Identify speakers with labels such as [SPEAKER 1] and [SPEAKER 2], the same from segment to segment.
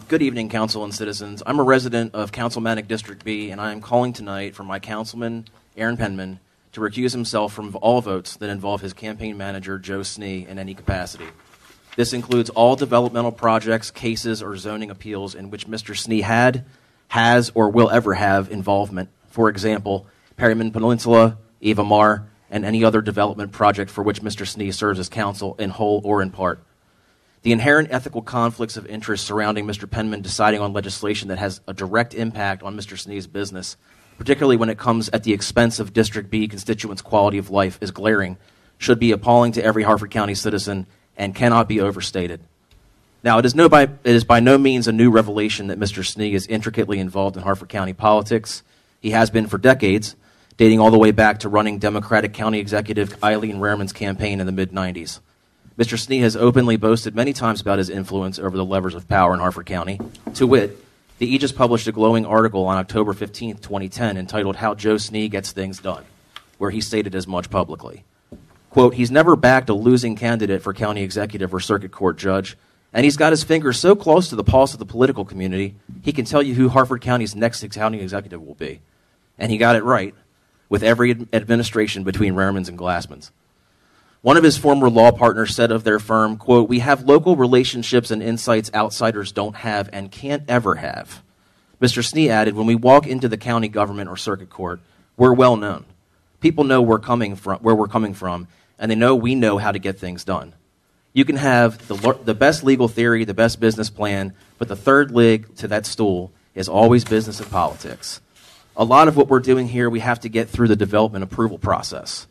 [SPEAKER 1] Good evening, Council and citizens. I'm a resident of Councilmanic District B, and I am calling tonight for my councilman, Aaron Penman, to recuse himself from all votes that involve his campaign manager, Joe Snee, in any capacity. This includes all developmental projects, cases, or zoning appeals in which Mr. Snee has, or will ever have involvement. For example, Penman Peninsula, Eva Mar, and any other development project for which Mr. Snee serves as counsel in whole or in part. The inherent ethical conflicts of interest surrounding Mr. Penman deciding on legislation that has a direct impact on Mr. Snee's business, particularly when it comes at the expense of District B constituents' quality of life, is glaring, should be appalling to every Harford County citizen, and cannot be overstated. Now, it is by no means a new revelation that Mr. Snee is intricately involved in Harford County politics. He has been for decades, dating all the way back to running Democratic County Executive Eileen Rehrman's campaign in the mid-'90s. Mr. Snee has openly boasted many times about his influence over the levers of power in Harford County. To wit, the Aegis published a glowing article on October 15, 2010, entitled How Joe Snee Gets Things Done, where he stated as much publicly. Quote, he's never backed a losing candidate for county executive or circuit court judge, and he's got his fingers so close to the pulse of the political community, he can tell you who Harford County's next county executive will be. And he got it right, with every administration between Rehrman's and Glassman's. One of his former law partners said of their firm, quote, we have local relationships and insights outsiders don't have and can't ever have. Mr. Snee added, when we walk into the county government or circuit court, we're well known. People know where we're coming from, and they know we know how to get things done. You can have the best legal theory, the best business plan, but the third leg to that stool is always business and politics. A lot of what we're doing here, we have to get through the development approval process.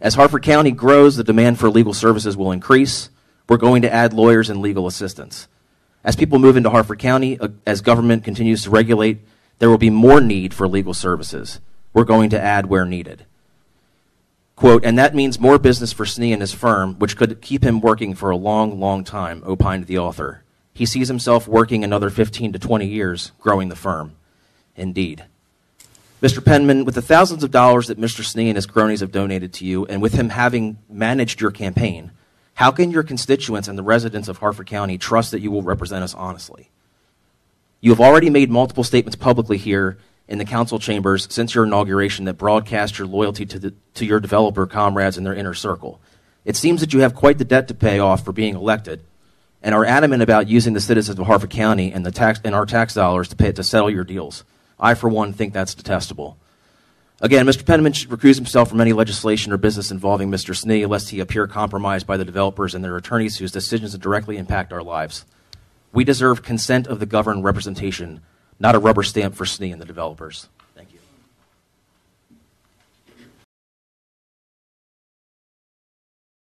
[SPEAKER 1] As Harford County grows, the demand for legal services will increase. We're going to add lawyers and legal assistants. As people move into Harford County, as government continues to regulate, there will be more need for legal services. We're going to add where needed. Quote, and that means more business for Snee and his firm, which could keep him working for a long, long time, opined the author. He sees himself working another 15 to 20 years, growing the firm. Indeed. Mr. Penman, with the thousands of dollars that Mr. Snee and his cronies have donated to you, and with him having managed your campaign, how can your constituents and the residents of Harford County trust that you will represent us honestly? You have already made multiple statements publicly here in the council chambers since your inauguration that broadcast your loyalty to your developer comrades in their inner circle. It seems that you have quite the debt to pay off for being elected, and are adamant about using the citizens of Harford County and our tax dollars to settle your deals. I, for one, think that's detestable. Again, Mr. Penman should recuse himself from any legislation or business involving Mr. Snee, lest he appear compromised by the developers and their attorneys whose decisions directly impact our lives. We deserve consent of the governed representation, not a rubber stamp for Snee and the developers.